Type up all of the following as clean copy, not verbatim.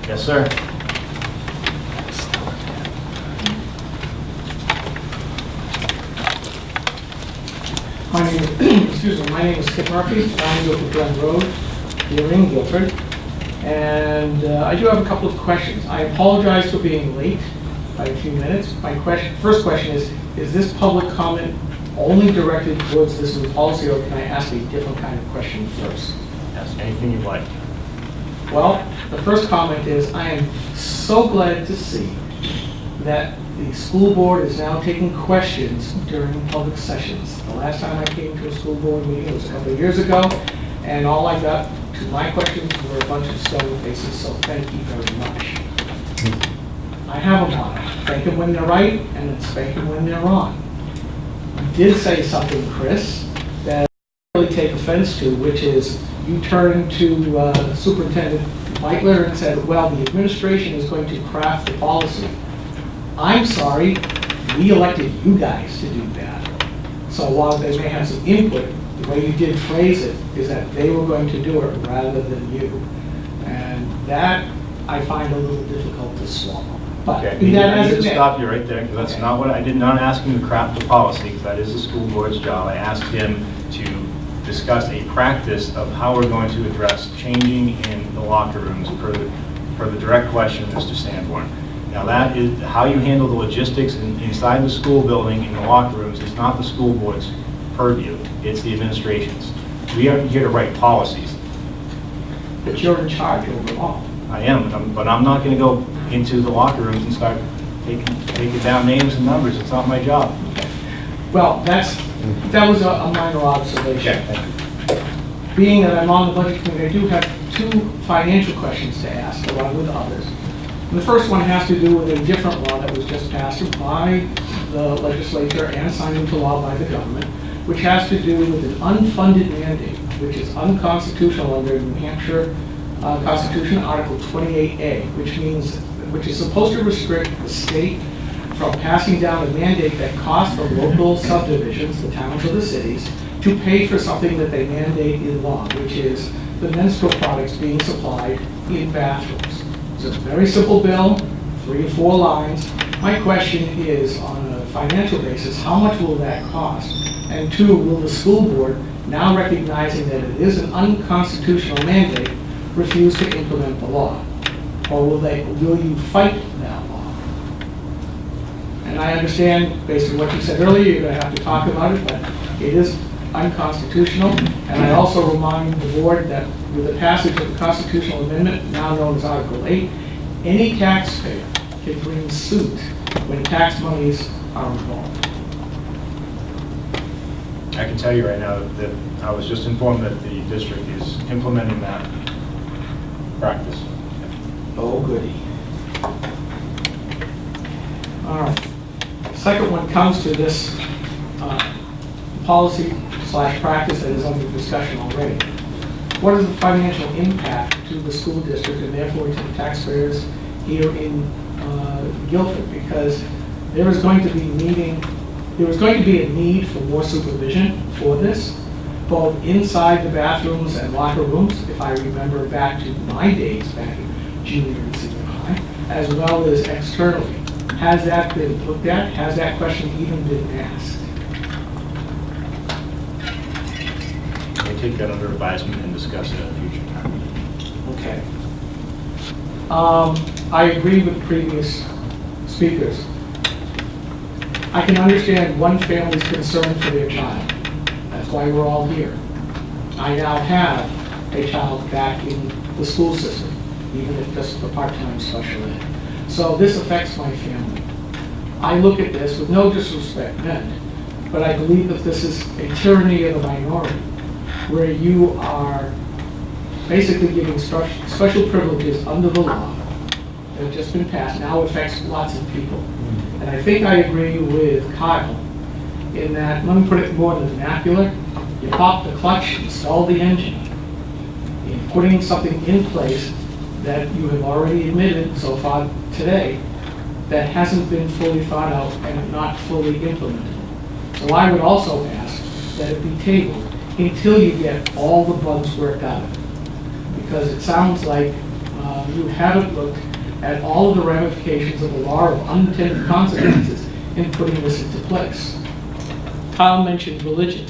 Yes, sir. My name is Skip Murphy. I'm Gilford Glen Road here in Gilford. And I do have a couple of questions. I apologize for being late by a few minutes. My first question is this public comment only directed towards this new policy, or can I ask a different kind of question first? Ask anything you'd like. Well, the first comment is I am so glad to see that the school board is now taking questions during public sessions. The last time I came to a school board meeting was a couple of years ago, and all I got to my questions were a bunch of stone faces, so thank you very much. I have a motto: thank them when they're right, and then spank them when they're wrong. You did say something, Chris, that I really take offense to, which is you turned to Superintendent Meitler and said, well, the administration is going to craft the policy. I'm sorry, we elected you guys to do that. So while they may have some input, the way you did phrase it is that they were going to do it rather than you. And that I find a little difficult to swallow. But Okay, be that I as need it to may. stop you right there, because that's not what, I did not ask him to craft the policy, because that is the school board's job. I asked him to discuss a practice of how we're going to address changing in the locker rooms per the direct question of Mr. Sanborn. Now that is, how you handle the logistics inside the school building in the locker rooms is not the school board's purview, it's the administration's. We are here to write policies. But you're in charge overall. I am, but I'm not going to go into the locker rooms and start taking down names and numbers. It's not my job. Well, that was a minor observation. Okay, thank you. Being that I'm on the budget committee, I do have two financial questions to ask, along with others. And the first one has to do with a different law that was just passed by the legislature and signed into law by the government, which has to do with an unfunded mandate, which is unconstitutional under New Hampshire Constitution Article 28A, which is supposed to restrict the state from passing down a mandate that costs for local subdivisions, the towns or the cities, to pay for something that they mandate in law, which is the menstrual products being supplied in bathrooms. It's a very simple bill, 3 or 4 lines. My question is, on a financial basis, how much will that cost? And 2, will the school board, now recognizing that it is an unconstitutional mandate, refuse to implement the law? Or will you fight that law? And I understand, based on what you said earlier, you're going to have to talk about it, but it is unconstitutional. And I also remind the board that with the passage of the constitutional amendment, now known as Article 8, any taxpayer can bring suit when tax monies are involved. I can tell you right now that I was just informed that the district is implementing that practice. Oh, goody. All right. Second one comes to this policy/practice that is under discussion already. What is the financial impact to the school district and therefore to the taxpayers here in Gilford? Because there is going to be a need for more supervision for this, both inside the bathrooms and locker rooms, if I remember back to my days back in junior and senior high, as well as externally. Has that been looked at? Has that question even been asked? We'll take that under advisement and discuss it at a future time. Okay. I agree with previous speakers. I can understand one family's concern for their child. That's why we're all here. I now have a child back in the school system, even if just for part-time special ed. So this affects my family. I look at this with no disrespect meant, but I believe that this is a tyranny of the minority, where you are basically giving special privileges under the law that have just been passed, now affects lots of people. And I think I agree with Kyle in that, let me put it more in the vernacular, you pop the clutch, install the engine. In putting something in place that you have already admitted so far today that hasn't been fully thought out and not fully implemented. So I would also ask that it be tabled until you get all the bugs worked out. Because it sounds like you haven't looked at all of the ramifications of the law of unintended consequences in putting this into place. Kyle mentioned religion.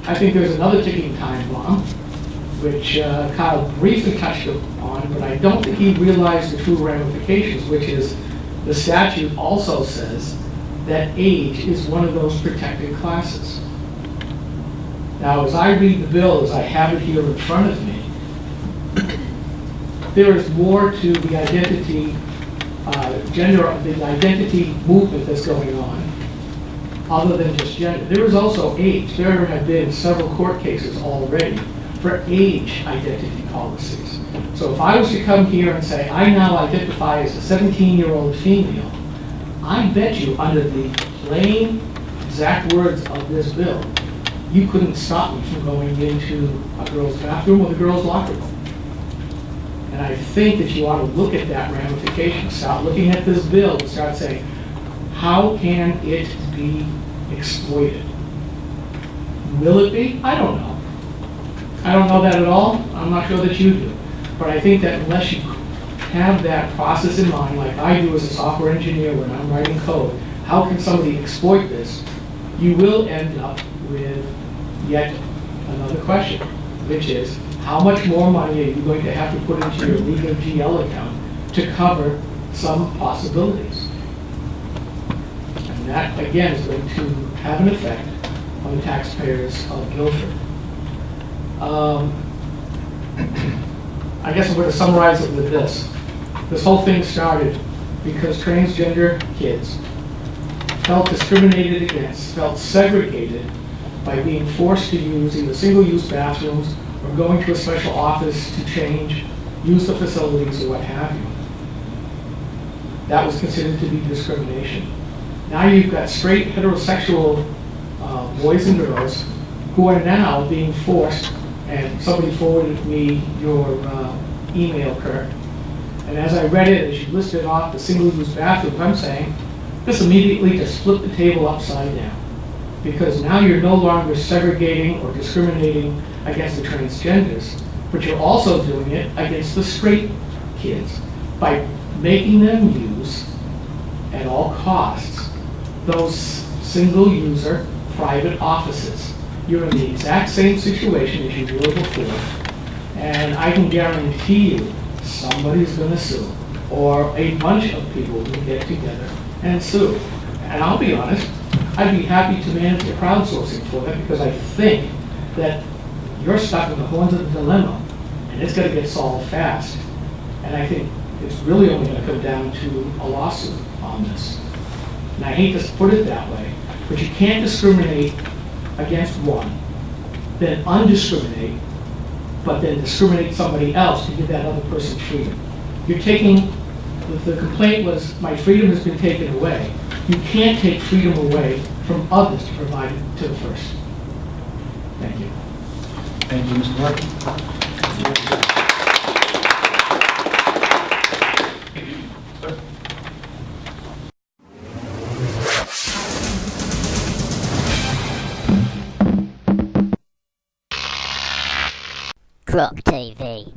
I think there's another ticking time bomb, which Kyle briefly touched on, but I don't think he realized the true ramifications, which is the statute also says that age is one of those protected classes. Now, as I read the bill, as I have it here in front of me, there is more to the identity, the identity movement that's going on, other than just gender. There is also age. There have been several court cases already for age identity policies. So if I was to come here and say, I now identify as a 17-year-old female, I bet you under the plain exact words of this bill, you couldn't stop me from going into a girl's bathroom or the girl's locker room. And I think that you ought to look at that ramification, start looking at this bill and start saying, how can it be exploited? Will it be? I don't know. I don't know that at all. I'm not sure that you do. But I think that unless you have that process in mind, like I do as a software engineer when I'm writing code, how can somebody exploit this? You will end up with yet another question, which is, how much more money are you going to have to put into your legal GL account to cover some possibilities? And that, again, is going to have an effect on the taxpayers of Gilford. I guess I'm going to summarize it with this. This whole thing started because transgender kids felt discriminated against, felt segregated by being forced to use either single-use bathrooms or going to a special office to change, use the facilities or what have you. That was considered to be discrimination. Now you've got straight heterosexual boys and girls who are now being forced, and somebody forwarded me your email, Kurt, and as I read it, as you listed off the single-use bathrooms, I'm saying, this immediately just flipped the table upside down. Because now you're no longer segregating or discriminating against the transgenders, but you're also doing it against the straight kids by making them use, at all costs, those single-user private offices. You're in the exact same situation as you were before, and I can guarantee you somebody's going to sue, or a bunch of people will get together and sue. And I'll be honest, I'd be happy to manage the crowdsourcing for that, because I think that you're stuck in the horns of the dilemma, and it's going to get solved fast. And I think it's really only going to come down to a lawsuit on this. And I hate to put it that way, but you can't discriminate against one, then undiscriminate, but then discriminate somebody else to give that other person freedom. You're taking, the complaint was, my freedom has been taken away. You can't take freedom away from others to provide it to the first. Thank you. Thank you, Mr. Martin. Croc TV.